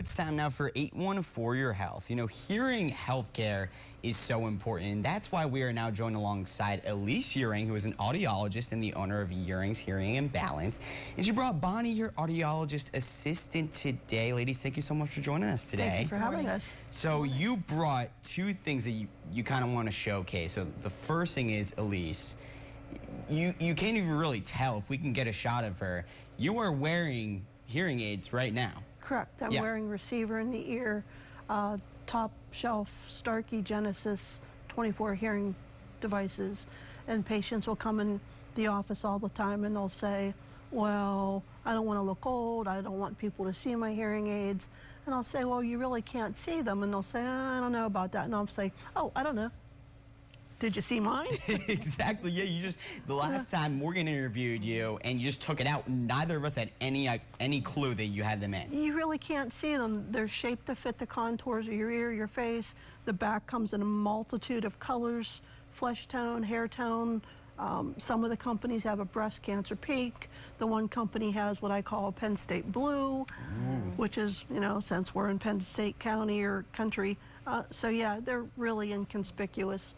It's time now for 814 Your Health. You know, hearing healthcare is so important, and that's why we are now joined alongside Elise Uhring, who is an audiologist and the owner of Uhring's Hearing and Balance. And she brought Bonnie, your audiologist assistant, today. Ladies, thank you so much for joining us today. Thank you for having us. So you brought two things that you kind of want to showcase. So the first thing is, Elise, you can't even really tell if we can get a shot of her. You are wearing hearing aids right now. Correct. I'm wearing receiver in the ear, top shelf Starkey Genesis 24 hearing devices, and patients will come in the office all the time and they'll say, well, I don't want to look old, I don't want people to see my hearing aids. And I'll say, well, you really can't see them. And they'll say, I don't know about that. And I'll say, oh, I don't know. Did you see mine? Exactly, yeah, you just, the last time Morgan interviewed you and you just took it out, neither of us had any clue that you had them in. You really can't see them. They're shaped to fit the contours of your ear, your face. The back comes in a multitude of colors, flesh tone, hair tone. Some of the companies have a breast cancer pink. The one company has what I call a Penn State blue, which is, you know, since we're in Penn State County or country. So yeah, they're really inconspicuous.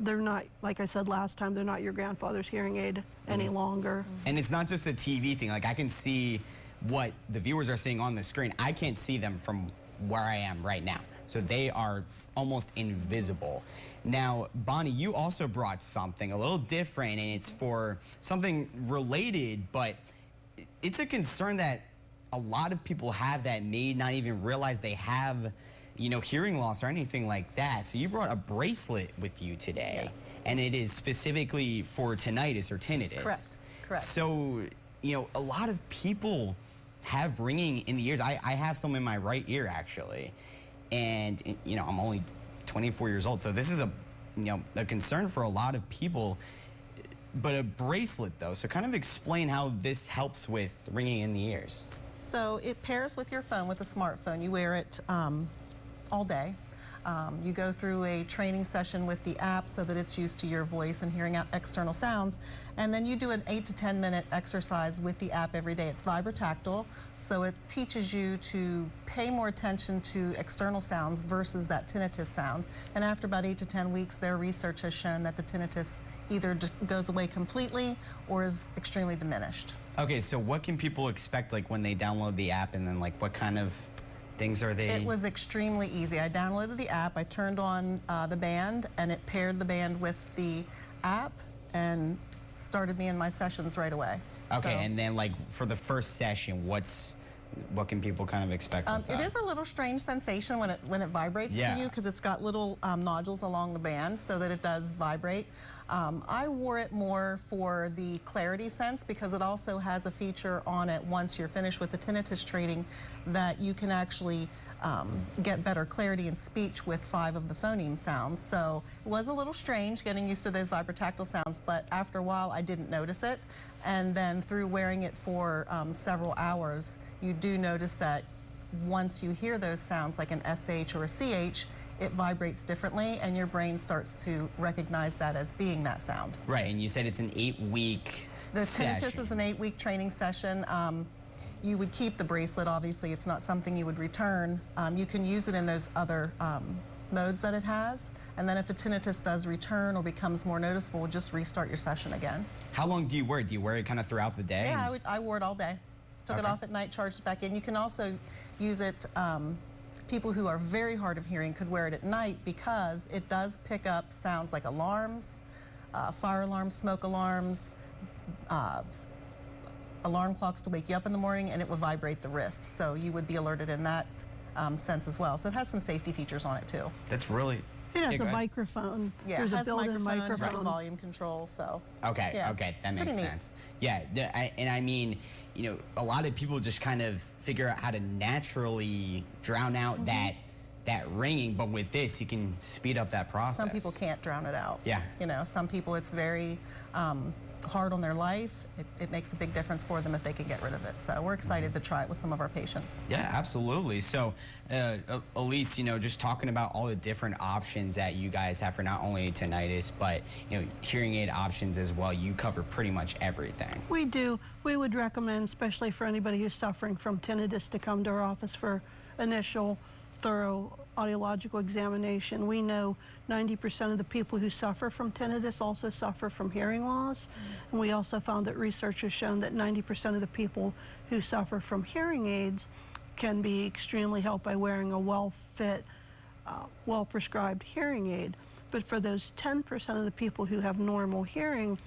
They're not, like I said last time, they're not your grandfather's hearing aid any longer. And it's not just a TV thing. Like, I can see what the viewers are seeing on the screen. I can't see them from where I am right now. So they are almost invisible. Now, Bonnie, you also brought something a little different, and it's for something related, but it's a concern that a lot of people have that may not even realize they have, you know, hearing loss or anything like that. So you brought a bracelet with you today. Yes. And it is specifically for tinnitus or tinnitus. Correct, correct. So, you know, a lot of people have ringing in the ears. I have some in my right ear, actually. And, you know, I'm only 24 years old, so this is a concern for a lot of people. But a bracelet, though, so kind of explain how this helps with ringing in the ears. So it pairs with your phone, with a smartphone. You wear it all day. You go through a training session with the app so that it's used to your voice and hearing out external sounds. And then you do an 8 to 10 minute exercise with the app every day. It's vibrotactile, so it teaches you to pay more attention to external sounds versus that tinnitus sound. And after about 8 to 10 weeks, their research has shown that the tinnitus either goes away completely or is extremely diminished. Okay, so what can people expect, like, when they download the app, and then, like, what kind of things are they? It was extremely easy. I downloaded the app, I turned on the band, and it paired the band with the app and started me in my sessions right away. Okay, so, and then, like, for the first session, what can people kind of expect with that? It is a little strange sensation when it vibrates to you, because it's got little nodules along the band so that it does vibrate. I wore it more for the clarity sense, because it also has a feature on it once you're finished with the tinnitus training that you can actually get better clarity in speech with 5 of the phoneme sounds. So it was a little strange getting used to those vibrotactile sounds, but after a while I didn't notice it. And then through wearing it for several hours, you do notice that once you hear those sounds like an SH or a CH, it vibrates differently, and your brain starts to recognize that as being that sound. Right, and you said it's an 8-week session. The tinnitus is an 8-week training session. You would keep the bracelet, obviously. It's not something you would return. You can use it in those other modes that it has, and then if the tinnitus does return or becomes more noticeable, just restart your session again. How long do you wear it? Do you wear it kind of throughout the day? Yeah, I wore it all day. Took it off at night, charged it back in. You can also use it, people who are very hard of hearing could wear it at night, because it does pick up sounds like alarms, fire alarms, smoke alarms, alarm clocks to wake you up in the morning, and it will vibrate the wrist. So you would be alerted in that sense as well. So it has some safety features on it too. That's really... It has a microphone. Yeah, There's it has a built-in microphone. It has volume control, so. Okay, yeah, okay, that makes sense. Yeah, and I mean, you know, a lot of people just kind of figure out how to naturally drown out that ringing, but with this, you can speed up that process. Some people can't drown it out. Yeah. You know, some people it's very hard on their life. It makes a big difference for them if they can get rid of it. So we're excited to try it with some of our patients. Yeah, absolutely. So, Elise, you know, just talking about all the different options that you guys have for not only tinnitus, but, you know, hearing aid options as well. You cover pretty much everything. We do. We would recommend, especially for anybody who's suffering from tinnitus, to come to our office for initial thorough audiological examination. We know 90% of the people who suffer from tinnitus also suffer from hearing loss. And we also found that research has shown that 90% of the people who suffer from hearing aids can be extremely helped by wearing a well-fit, well-prescribed hearing aid. But for those 10% of the people who have normal hearing,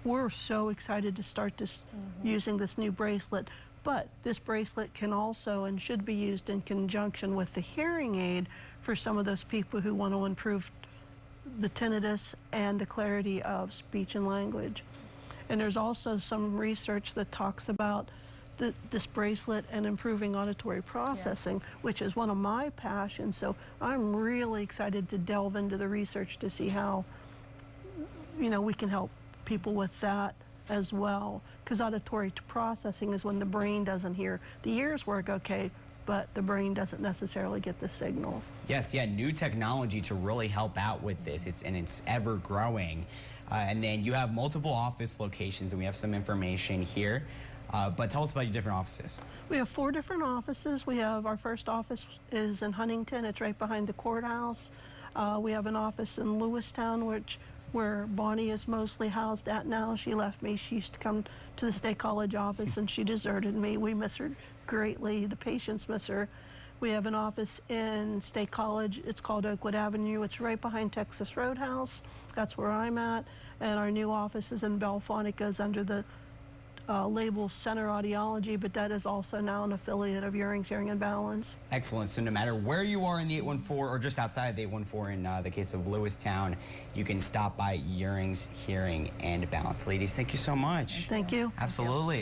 we're so excited to start this, using this new bracelet. But this bracelet can also and should be used in conjunction with the hearing aid for some of those people who want to improve the tinnitus and the clarity of speech and language. And there's also some research that talks about this bracelet and improving auditory processing, which is one of my passions. So I'm really excited to delve into the research to see how, you know, we can help people with that as well. Because auditory processing is when the brain doesn't hear. The ears work okay, but the brain doesn't necessarily get the signal. Yes, yeah, new technology to really help out with this. It's ever growing. And then you have multiple office locations, and we have some information here. But tell us about your different offices. We have 4 different offices. We have our first office is in Huntington. It's right behind the courthouse. We have an office in Lewistown, where Bonnie is mostly housed at now. She left me. She used to come to the State College office, and she deserted me. We miss her greatly. The patients miss her. We have an office in State College. It's called Oakwood Avenue. It's right behind Texas Roadhouse. That's where I'm at. And our new office is in Bellefonte. It goes under the label Center Audiology, but that is also now an affiliate of Uhring's Hearing and Balance. Excellent. So no matter where you are in the 814 or just outside of the 814 in the case of Lewistown, you can stop by Uhring's Hearing and Balance. Ladies, thank you so much. Thank you. Absolutely.